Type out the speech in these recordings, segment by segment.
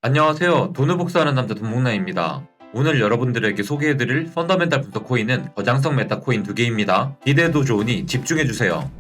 안녕하세요. 돈을 복사하는 남자 돈목나입니다. 오늘 여러분들에게 소개해드릴 펀더멘탈 분석 코인은 저장성 메타 코인 2개입니다. 기대도 좋으니 집중해주세요.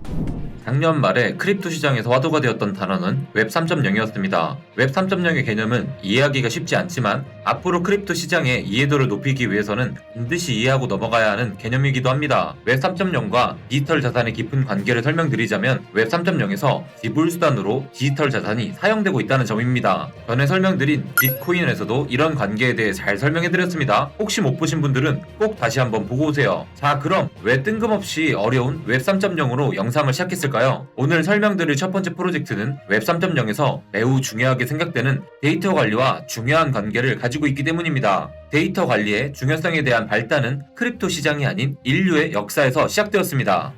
작년 말에 크립토 시장에서 화두가 되었던 단어는 웹 3.0이었습니다. 웹 3.0의 개념은 이해하기가 쉽지 않지만 앞으로 크립토 시장의 이해도를 높이기 위해서는 반드시 이해하고 넘어가야 하는 개념이기도 합니다. 웹 3.0과 디지털 자산의 깊은 관계를 설명드리자면 웹 3.0에서 지불 수단으로 디지털 자산이 사용되고 있다는 점입니다. 전에 설명드린 비트코인에서도 이런 관계에 대해 잘 설명해드렸습니다. 혹시 못 보신 분들은 꼭 다시 한번 보고 오세요. 자, 그럼 왜 뜬금없이 어려운 웹 3.0으로 영상을 시작했을까요? 오늘 설명드릴 첫 번째 프로젝트는 웹 3.0에서 매우 중요하게 생각되는 데이터 관리와 중요한 관계를 가지고 있기 때문입니다. 데이터 관리의 중요성에 대한 발단은 크립토 시장이 아닌 인류의 역사에서 시작되었습니다.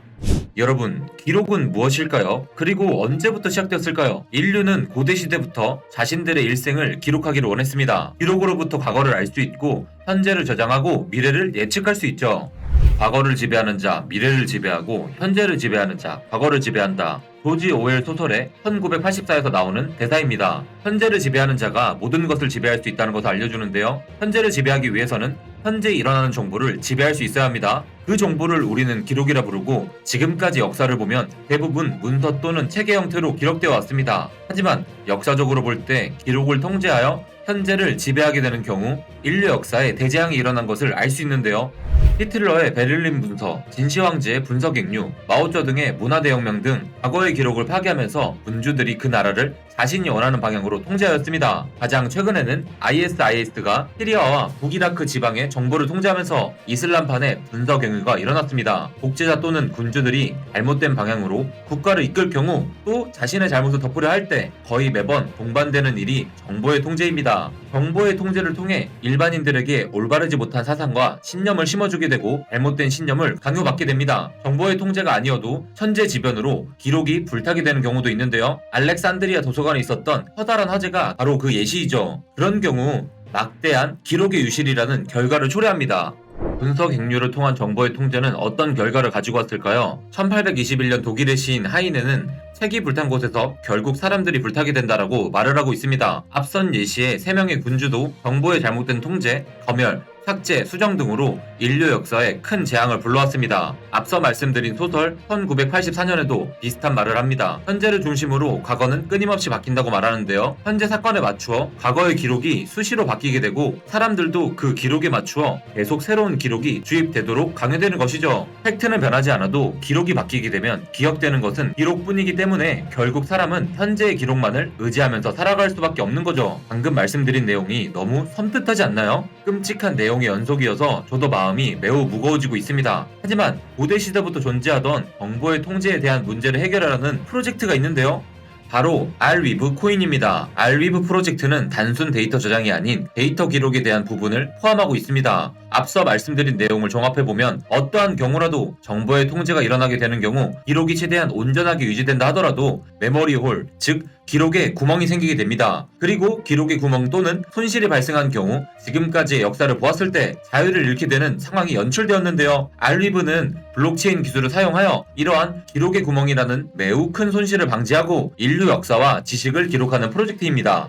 여러분, 기록은 무엇일까요? 그리고 언제부터 시작되었을까요? 인류는 고대 시대부터 자신들의 일생을 기록하기를 원했습니다. 기록으로부터 과거를 알 수 있고 현재를 저장하고 미래를 예측할 수 있죠. 과거를 지배하는 자, 미래를 지배하고 현재를 지배하는 자, 과거를 지배한다. 조지 오웰 소설의 1984에서 나오는 대사입니다. 현재를 지배하는 자가 모든 것을 지배할 수 있다는 것을 알려주는데요. 현재를 지배하기 위해서는 현재 일어나는 정보를 지배할 수 있어야 합니다. 그 정보를 우리는 기록이라 부르고 지금까지 역사를 보면 대부분 문서 또는 책의 형태로 기록되어 왔습니다. 하지만 역사적으로 볼 때 기록을 통제하여 현재를 지배하게 되는 경우 인류 역사에 대재앙이 일어난 것을 알 수 있는데요. 히틀러의 베를린 문서, 진시황제의 분서객류, 마오쩌둥의 문화대혁명 등 과거의 기록을 파괴하면서 군주들이 그 나라를 자신이 원하는 방향으로 통제하였습니다. 가장 최근에는 ISIS가 시리아와 북이라크 지방의 정보를 통제하면서 이슬람판의 분서경유가 일어났습니다. 독재자 또는 군주들이 잘못된 방향으로 국가를 이끌 경우 또 자신의 잘못을 덮으려 할 때 거의 매번 동반되는 일이 정보의 통제입니다. 정보의 통제를 통해 일반인들에게 올바르지 못한 사상과 신념을 심어주게 되고 잘못된 신념을 강요받게 됩니다. 정보의 통제가 아니어도 천재지변으로 기록이 불타게 되는 경우도 있는데요. 알렉산드리아 도서관에 있었던 커다란 화재가 바로 그 예시이죠. 그런 경우 막대한 기록의 유실이라는 결과를 초래합니다. 분서객류를 통한 정보의 통제는 어떤 결과를 가지고 왔을까요? 1821년 독일의 시인 하이네는 책이 불탄 곳에서 결국 사람들이 불타게 된다라고 말을 하고 있습니다. 앞선 예시의 3명의 군주도 정보의 잘못된 통제, 검열, 삭제, 수정 등으로 인류 역사에 큰 재앙을 불러왔습니다. 앞서 말씀드린 소설 1984년에도 비슷한 말을 합니다. 현재를 중심으로 과거는 끊임없이 바뀐다고 말하는데요. 현재 사건에 맞추어 과거의 기록이 수시로 바뀌게 되고 사람들도 그 기록에 맞추어 계속 새로운 기록이 주입되도록 강요되는 것이죠. 팩트는 변하지 않아도 기록이 바뀌게 되면 기억되는 것은 기록뿐이기 때문에 결국 사람은 현재의 기록만을 의지하면서 살아갈 수밖에 없는 거죠. 방금 말씀드린 내용이 너무 섬뜩하지 않나요? 끔찍한 내용의 연속이어서 저도 마음이 매우 무거워지고 있습니다. 하지만 고대 시대부터 존재하던 정보의 통제에 대한 문제를 해결하려는 프로젝트가 있는데요. 바로 알위브 코인입니다. 알위브 프로젝트는 단순 데이터 저장이 아닌 데이터 기록에 대한 부분을 포함하고 있습니다. 앞서 말씀드린 내용을 종합해보면 어떠한 경우라도 정보의 통제가 일어나게 되는 경우 기록이 최대한 온전하게 유지된다 하더라도 메모리 홀, 즉 기록에 구멍이 생기게 됩니다. 그리고 기록의 구멍 또는 손실이 발생한 경우 지금까지의 역사를 보았을 때 자유를 잃게 되는 상황이 연출되었는데요. 알위브는 블록체인 기술을 사용하여 이러한 기록의 구멍이라는 매우 큰 손실을 방지하고 인류 역사와 지식을 기록하는 프로젝트입니다.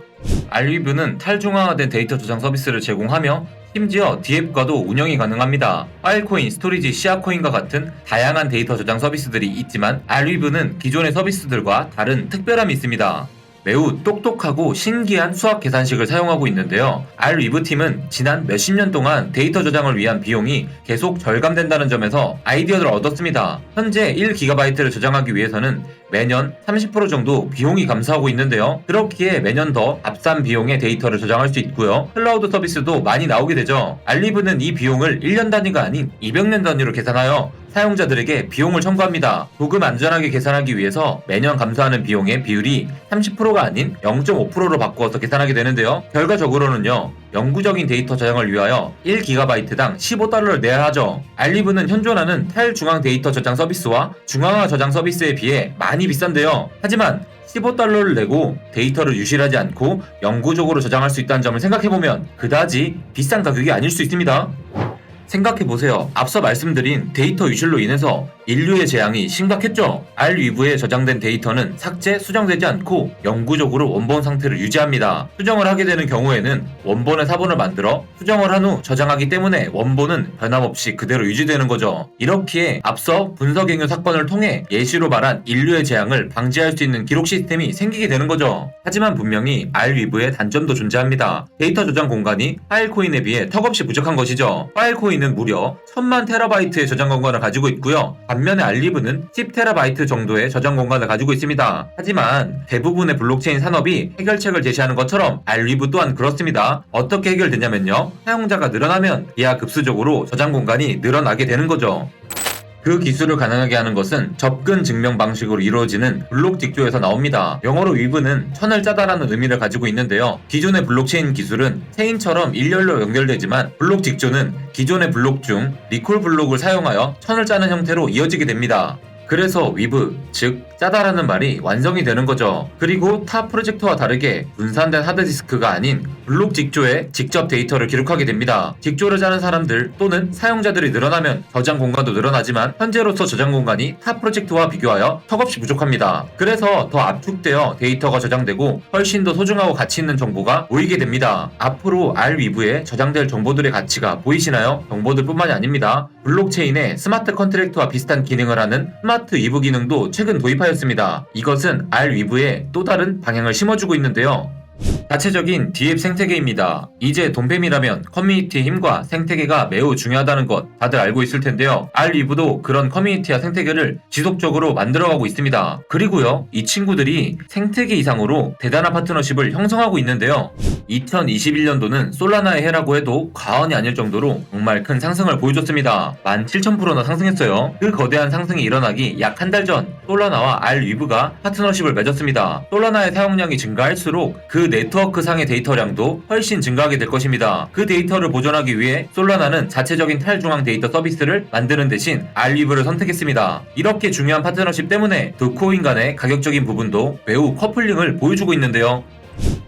알위브는 탈중앙화된 데이터 저장 서비스를 제공하며 심지어 디앱과도 운영이 가능합니다. 파일코인, 스토리지, 시아코인과 같은 다양한 데이터 저장 서비스들이 있지만 알위브는 기존의 서비스들과 다른 특별함이 있습니다. 매우 똑똑하고 신기한 수학 계산식을 사용하고 있는데요. 알위브 팀은 지난 몇십 년 동안 데이터 저장을 위한 비용이 계속 절감된다는 점에서 아이디어를 얻었습니다. 현재 1GB를 저장하기 위해서는 매년 30% 정도 비용이 감소하고 있는데요. 그렇기에 매년 더 값싼 비용의 데이터를 저장할 수 있고요. 클라우드 서비스도 많이 나오게 되죠. 알리브는 이 비용을 1년 단위가 아닌 200년 단위로 계산하여 사용자들에게 비용을 청구합니다. 조금 안전하게 계산하기 위해서 매년 감소하는 비용의 비율이 30%가 아닌 0.5%로 바꾸어서 계산하게 되는데요. 결과적으로는요. 영구적인 데이터 저장을 위하여 1GB당 15달러를 내야 하죠. 알리브는 현존하는 탈중앙 데이터 저장 서비스와 중앙화 저장 서비스에 비해 많이 비싼데요. 하지만 15달러를 내고 데이터를 유실하지 않고 영구적으로 저장할 수 있다는 점을 생각해보면 그다지 비싼 가격이 아닐 수 있습니다. 생각해보세요. 앞서 말씀드린 데이터 유출로 인해서 인류의 재앙이 심각했죠. 알위브에 저장된 데이터는 삭제, 수정되지 않고 영구적으로 원본 상태를 유지합니다. 수정을 하게 되는 경우에는 원본의 사본을 만들어 수정을 한 후 저장하기 때문에 원본은 변함없이 그대로 유지되는 거죠. 이렇기에 앞서 분석행위 사건을 통해 예시로 말한 인류의 재앙을 방지할 수 있는 기록 시스템이 생기게 되는 거죠. 하지만 분명히 알위브의 단점도 존재합니다. 데이터 저장 공간이 파일 코인에 비해 턱없이 부족한 것이죠. 파일 코인은 무려 1000만 테라바이트의 저장 공간을 가지고 있고요. 반면에 알리브는 10테라바이트 정도의 저장 공간을 가지고 있습니다. 하지만 대부분의 블록체인 산업이 해결책을 제시하는 것처럼 알리브 또한 그렇습니다. 어떻게 해결되냐면요. 사용자가 늘어나면 기하급수적으로 저장 공간이 늘어나게 되는 거죠. 그 기술을 가능하게 하는 것은 접근 증명 방식으로 이루어지는 블록 직조에서 나옵니다. 영어로 위브는 천을 짜다라는 의미를 가지고 있는데요. 기존의 블록체인 기술은 체인처럼 일렬로 연결되지만 블록 직조는 기존의 블록 중 리콜 블록을 사용하여 천을 짜는 형태로 이어지게 됩니다. 그래서 위브, 즉 짜다라는 말이 완성이 되는 거죠. 그리고 타 프로젝트와 다르게 분산된 하드디스크가 아닌 블록 직조에 직접 데이터를 기록하게 됩니다. 직조를 짜는 사람들 또는 사용자들이 늘어나면 저장 공간도 늘어나지만 현재로서 저장 공간이 타 프로젝트와 비교하여 턱없이 부족합니다. 그래서 더 압축되어 데이터가 저장되고 훨씬 더 소중하고 가치 있는 정보가 모이게 됩니다. 앞으로 알위브에 저장될 정보들의 가치가 보이시나요? 정보들 뿐만이 아닙니다. 블록체인에 스마트 컨트랙트와 비슷한 기능을 하는 스마트 위브 기능도 최근 도입하였습니다. 이것은 알위브에 또 다른 방향을 심어주고 있는데요. 자체적인 DF 생태계입니다. 이제 돈뱀이라면 커뮤니티의 힘과 생태계가 매우 중요하다는 것 다들 알고 있을 텐데요. 알위브도 그런 커뮤니티와 생태계를 지속적으로 만들어가고 있습니다. 그리고요, 이 친구들이 생태계 이상으로 대단한 파트너십을 형성하고 있는데요. 2021년도는 솔라나의 해라고 해도 과언이 아닐 정도로 정말 큰 상승을 보여줬습니다. 17,000%나 상승했어요. 그 거대한 상승이 일어나기 약 한 달 전 솔라나와 알위브가 파트너십을 맺었습니다. 솔라나의 사용량이 증가할수록 그 네트워크 상의 데이터량도 훨씬 증가하게 될 것입니다. 그 데이터를 보존하기 위해 솔라나는 자체적인 탈중앙 데이터 서비스를 만드는 대신 알위브를 선택했습니다. 이렇게 중요한 파트너십 때문에 두 코인 간의 가격적인 부분도 매우 커플링을 보여주고 있는데요.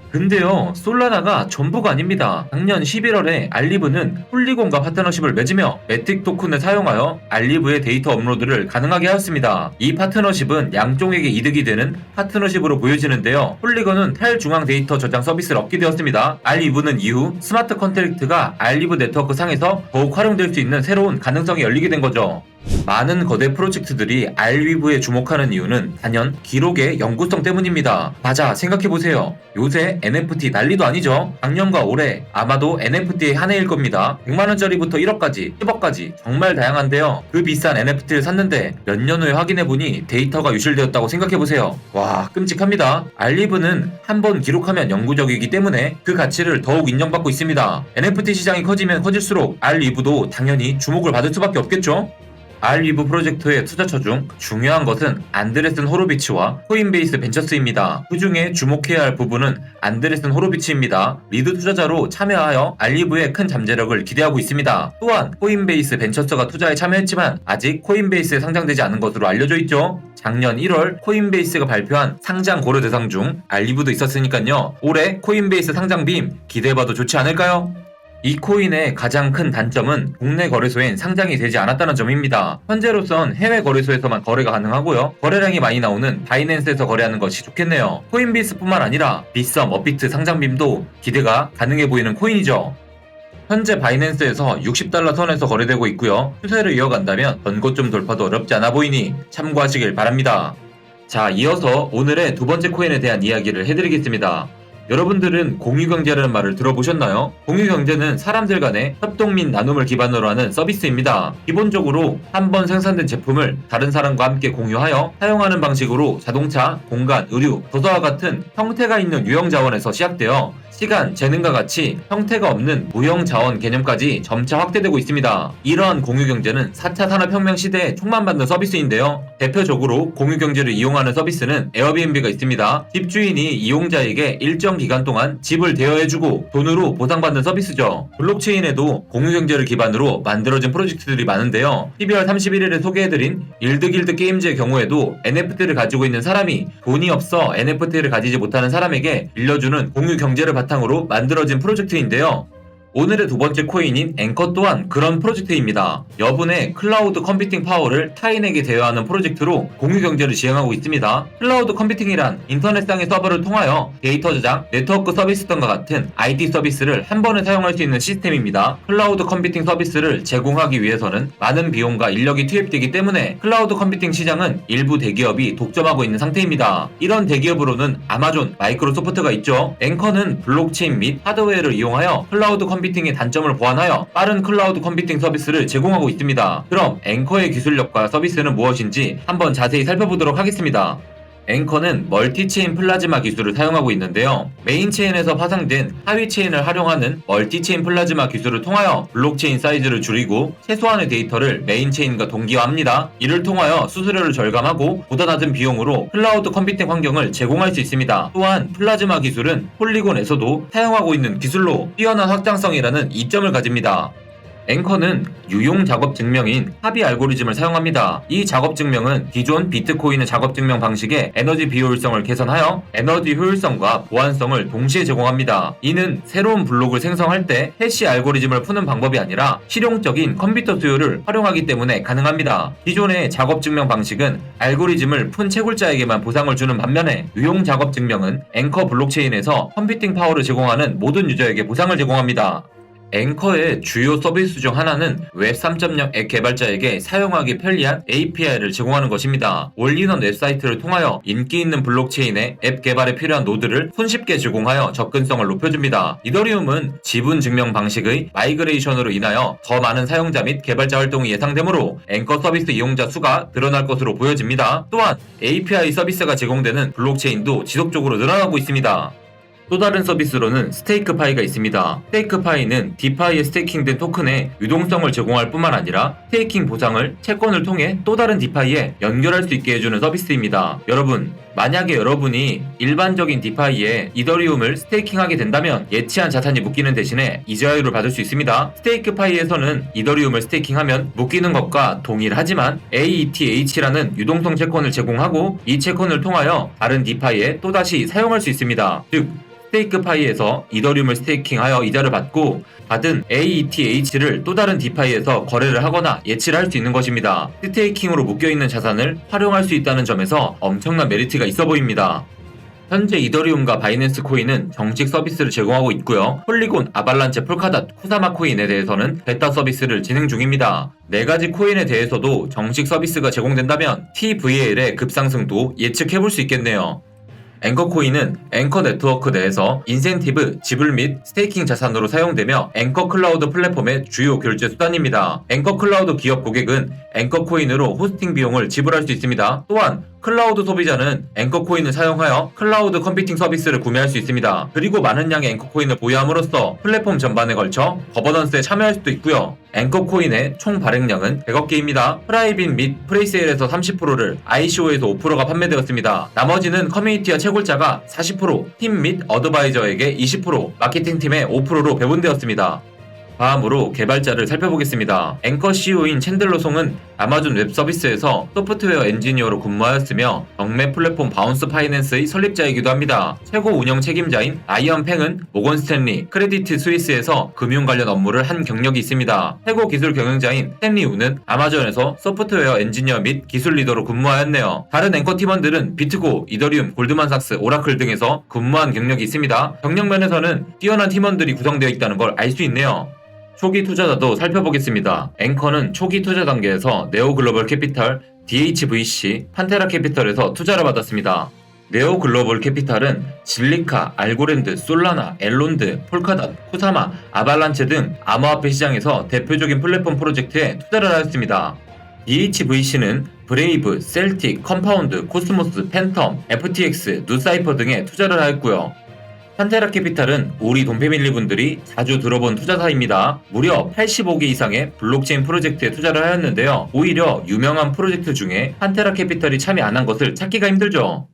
근데요, 솔라나가 전부가 아닙니다. 작년 11월에 알리브는 폴리곤과 파트너십을 맺으며 매틱 토큰을 사용하여 알리브의 데이터 업로드를 가능하게 하였습니다. 이 파트너십은 양쪽에게 이득이 되는 파트너십으로 보여지는데요. 폴리곤은 탈중앙 데이터 저장 서비스를 얻게 되었습니다. 알리브는 이후 스마트 컨트랙트가 알리브 네트워크 상에서 더욱 활용될 수 있는 새로운 가능성이 열리게 된 거죠. 많은 거대 프로젝트들이 알위브에 주목하는 이유는 단연 기록의 영구성 때문입니다. 맞아, 생각해보세요. 요새 NFT 난리도 아니죠? 작년과 올해 아마도 NFT의 한 해일 겁니다. 100만원짜리부터 1억까지, 10억까지 정말 다양한데요. 그 비싼 NFT를 샀는데 몇 년 후에 확인해보니 데이터가 유출되었다고 생각해보세요. 와, 끔찍합니다. 알리브는 한번 기록하면 영구적이기 때문에 그 가치를 더욱 인정받고 있습니다. NFT 시장이 커지면 커질수록 알리브도 당연히 주목을 받을 수밖에 없겠죠? 알위브 프로젝트의 투자처 중 중요한 것은 안드레슨 호로비치와 코인베이스 벤처스입니다. 그 중에 주목해야 할 부분은 안드레슨 호로비치입니다. 리드 투자자로 참여하여 알리브의 큰 잠재력을 기대하고 있습니다. 또한 코인베이스 벤처스가 투자에 참여했지만 아직 코인베이스에 상장되지 않은 것으로 알려져 있죠. 작년 1월 코인베이스가 발표한 상장 고려 대상 중 알리브도 있었으니까요. 올해 코인베이스 상장 빔 기대해봐도 좋지 않을까요? 이 코인의 가장 큰 단점은 국내 거래소엔 상장이 되지 않았다는 점입니다. 현재로선 해외 거래소에서만 거래가 가능하고요. 거래량이 많이 나오는 바이낸스에서 거래하는 것이 좋겠네요. 코인베이스뿐만 아니라 빗썸, 업비트 상장빔도 기대가 가능해 보이는 코인이죠. 현재 바이낸스에서 $60 선에서 거래되고 있고요. 추세를 이어간다면 전고점 돌파도 어렵지 않아 보이니 참고하시길 바랍니다. 자, 이어서 오늘의 두 번째 코인에 대한 이야기를 해드리겠습니다. 여러분들은 공유경제라는 말을 들어보셨나요? 공유경제는 사람들 간의 협동 및 나눔을 기반으로 하는 서비스입니다. 기본적으로 한 번 생산된 제품을 다른 사람과 함께 공유하여 사용하는 방식으로 자동차, 공간, 의류, 도서와 같은 형태가 있는 유형자원에서 시작되어 시간, 재능과 같이 형태가 없는 무형자원 개념까지 점차 확대되고 있습니다. 이러한 공유경제는 4차 산업혁명 시대에 촉망받는 서비스인데요. 대표적으로 공유경제를 이용하는 서비스는 에어비앤비가 있습니다. 집주인이 이용자에게 일정 기간 동안 집을 대여해주고 돈으로 보상받는 서비스죠. 블록체인에도 공유경제를 기반으로 만들어진 프로젝트들이 많은데요. 12월 31일에 소개해드린 일드길드 게임즈의 경우에도 NFT를 가지고 있는 사람이 돈이 없어 NFT를 가지지 못하는 사람에게 빌려주는 공유경제를 바탕으로 만들어진 프로젝트인데요. 오늘의 두 번째 코인인 앵커 또한 그런 프로젝트입니다. 여분의 클라우드 컴퓨팅 파워를 타인에게 대여하는 프로젝트로 공유 경제를 지향하고 있습니다. 클라우드 컴퓨팅이란 인터넷상의 서버를 통하여 데이터 저장, 네트워크 서비스 등과 같은 IT 서비스를 한 번에 사용할 수 있는 시스템입니다. 클라우드 컴퓨팅 서비스를 제공하기 위해서는 많은 비용과 인력이 투입되기 때문에 클라우드 컴퓨팅 시장은 일부 대기업이 독점하고 있는 상태입니다. 이런 대기업으로는 아마존, 마이크로소프트가 있죠. 앵커는 블록체인 및 하드웨어를 이용하여 클라우드 컴퓨팅의 단점을 보완하여 빠른 클라우드 컴퓨팅 서비스를 제공하고 있습니다. 그럼 앵커의 기술력과 서비스는 무엇인지 한번 자세히 살펴보도록 하겠습니다. 앵커는 멀티체인 플라즈마 기술을 사용하고 있는데요. 메인 체인에서 파생된 하위 체인을 활용하는 멀티체인 플라즈마 기술을 통하여 블록체인 사이즈를 줄이고 최소한의 데이터를 메인 체인과 동기화합니다. 이를 통하여 수수료를 절감하고 보다 낮은 비용으로 클라우드 컴퓨팅 환경을 제공할 수 있습니다. 또한 플라즈마 기술은 폴리곤에서도 사용하고 있는 기술로 뛰어난 확장성이라는 이점을 가집니다. 앵커는 유용 작업 증명인 합의 알고리즘을 사용합니다. 이 작업 증명은 기존 비트코인의 작업 증명 방식의 에너지 비효율성을 개선하여 에너지 효율성과 보안성을 동시에 제공합니다. 이는 새로운 블록을 생성할 때 해시 알고리즘을 푸는 방법이 아니라 실용적인 컴퓨터 수요를 활용하기 때문에 가능합니다. 기존의 작업 증명 방식은 알고리즘을 푼 채굴자에게만 보상을 주는 반면에 유용 작업 증명은 앵커 블록체인에서 컴퓨팅 파워를 제공하는 모든 유저에게 보상을 제공합니다. 앵커의 주요 서비스 중 하나는 웹 3.0 앱 개발자에게 사용하기 편리한 API를 제공하는 것입니다. 올인원 웹사이트를 통하여 인기 있는 블록체인의 앱 개발에 필요한 노드를 손쉽게 제공하여 접근성을 높여줍니다. 이더리움은 지분 증명 방식의 마이그레이션으로 인하여 더 많은 사용자 및 개발자 활동이 예상되므로 앵커 서비스 이용자 수가 늘어날 것으로 보여집니다. 또한 API 서비스가 제공되는 블록체인도 지속적으로 늘어나고 있습니다. 또 다른 서비스로는 스테이크파이가 있습니다. 스테이크파이는 디파이에 스테이킹된 토큰의 유동성을 제공할 뿐만 아니라 스테이킹 보상을 채권을 통해 또 다른 디파이에 연결할 수 있게 해주는 서비스입니다. 여러분, 만약에 여러분이 일반적인 디파이에 이더리움을 스테이킹하게 된다면 예치한 자산이 묶이는 대신에 이자율을 받을 수 있습니다. 스테이크파이에서는 이더리움을 스테이킹하면 묶이는 것과 동일하지만 AETH라는 유동성 채권을 제공하고 이 채권을 통하여 다른 디파이에 또다시 사용할 수 있습니다. 즉, 스테이크파이에서 이더리움을 스테이킹하여 이자를 받고 받은 AETH를 또 다른 디파이에서 거래를 하거나 예치를 할 수 있는 것입니다. 스테이킹으로 묶여있는 자산을 활용할 수 있다는 점에서 엄청난 메리트가 있어 보입니다. 현재 이더리움과 바이낸스 코인은 정식 서비스를 제공하고 있고요. 폴리곤, 아발란체, 폴카닷, 쿠사마 코인에 대해서는 베타 서비스를 진행 중입니다. 4가지 코인에 대해서도 정식 서비스가 제공된다면 TVL의 급상승도 예측해볼 수 있겠네요. 앵커 코인은 앵커 네트워크 내에서 인센티브, 지불 및 스테이킹 자산으로 사용되며 앵커 클라우드 플랫폼의 주요 결제 수단입니다. 앵커 클라우드 기업 고객은 앵커 코인으로 호스팅 비용을 지불할 수 있습니다. 또한 클라우드 소비자는 앵커 코인을 사용하여 클라우드 컴퓨팅 서비스를 구매할 수 있습니다. 그리고 많은 양의 앵커 코인을 보유함으로써 플랫폼 전반에 걸쳐 거버넌스에 참여할 수도 있고요. 앵커 코인의 총 발행량은 100억 개입니다. 프라이빗 및 프레이세일에서 30%를 ICO에서 5%가 판매되었습니다. 나머지는 커뮤니티와 채굴자가 40%, 팀 및 어드바이저에게 20%, 마케팅팀에 5%로 배분되었습니다. 다음으로 개발자를 살펴보겠습니다. 앵커 CEO인 챈들러 송은 아마존 웹 서비스에서 소프트웨어 엔지니어로 근무하였으며 경매 플랫폼 바운스 파이낸스의 설립자이기도 합니다. 최고 운영 책임자인 아이언 팽은 모건 스탠리, 크레디트 스위스에서 금융 관련 업무를 한 경력이 있습니다. 최고 기술 경영자인 스탠리 우는 아마존에서 소프트웨어 엔지니어 및 기술 리더로 근무하였네요. 다른 앵커 팀원들은 비트고, 이더리움, 골드만삭스, 오라클 등에서 근무한 경력이 있습니다. 경력 면에서는 뛰어난 팀원들이 구성되어 있다는 걸 알 수 있네요. 초기 투자자도 살펴보겠습니다. 앵커는 초기 투자 단계에서 네오글로벌 캐피탈, DHVC, 판테라 캐피털에서 투자를 받았습니다. 네오글로벌 캐피탈은 질리카, 알고랜드, 솔라나, 엘론드, 폴카닷, 쿠사마, 아발란체 등 암호화폐 시장에서 대표적인 플랫폼 프로젝트에 투자를 하였습니다. DHVC는 브레이브, 셀틱, 컴파운드, 코스모스, 팬텀, FTX, 누사이퍼 등에 투자를 하였고요. 판테라 캐피탈은 우리 돈패밀리 분들이 자주 들어본 투자사입니다. 무려 85개 이상의 블록체인 프로젝트에 투자를 하였는데요. 오히려 유명한 프로젝트 중에 판테라 캐피탈이 참여 안 한 것을 찾기가 힘들죠.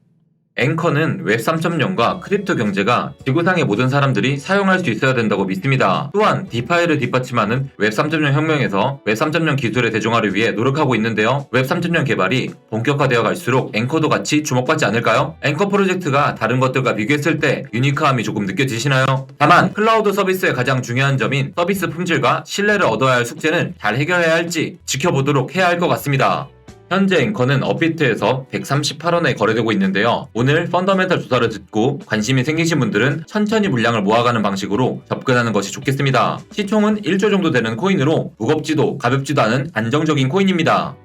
앵커는 웹 3.0과 크립토 경제가 지구상의 모든 사람들이 사용할 수 있어야 된다고 믿습니다. 또한 디파이를 뒷받침하는 웹 3.0 혁명에서 웹 3.0 기술의 대중화를 위해 노력하고 있는데요. 웹 3.0 개발이 본격화되어 갈수록 앵커도 같이 주목받지 않을까요? 앵커 프로젝트가 다른 것들과 비교했을 때 유니크함이 조금 느껴지시나요? 다만 클라우드 서비스의 가장 중요한 점인 서비스 품질과 신뢰를 얻어야 할 숙제는 잘 해결해야 할지 지켜보도록 해야 할 것 같습니다. 현재 앵커는 업비트에서 138원에 거래되고 있는데요. 오늘 펀더멘탈 조사를 듣고 관심이 생기신 분들은 천천히 물량을 모아가는 방식으로 접근하는 것이 좋겠습니다. 시총은 1조 정도 되는 코인으로 무겁지도 가볍지도 않은 안정적인 코인입니다.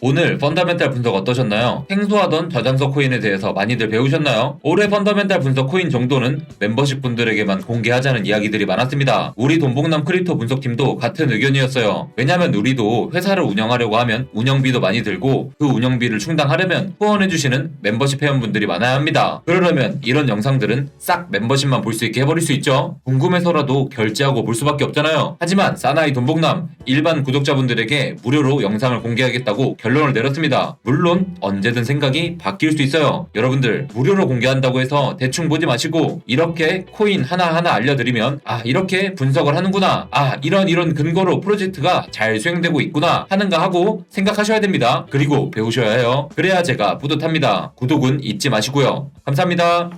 오늘 펀더멘탈 분석 어떠셨나요? 생소하던 저장소 코인에 대해서 많이들 배우셨나요? 올해 펀더멘탈 분석 코인 정도는 멤버십 분들에게만 공개하자는 이야기들이 많았습니다. 우리 돈봉남 크립토 분석팀도 같은 의견이었어요. 왜냐면 우리도 회사를 운영하려고 하면 운영비도 많이 들고 그 운영비를 충당하려면 후원해주시는 멤버십 회원분들이 많아야 합니다. 그러려면 이런 영상들은 싹 멤버십만 볼 수 있게 해버릴 수 있죠. 궁금해서라도 결제하고 볼 수밖에 없잖아요. 하지만 사나이 돈봉남 일반 구독자분들에게 무료로 영상을 공개하겠다고 결론을 내렸습니다. 물론 언제든 생각이 바뀔 수 있어요. 여러분들 무료로 공개한다고 해서 대충 보지 마시고 이렇게 코인 하나하나 알려드리면 이렇게 분석을 하는구나, 이런 근거로 프로젝트가 잘 수행되고 있구나 하는가 하고 생각하셔야 됩니다. 그리고 배우셔야 해요. 그래야 제가 뿌듯합니다. 구독은 잊지 마시고요. 감사합니다.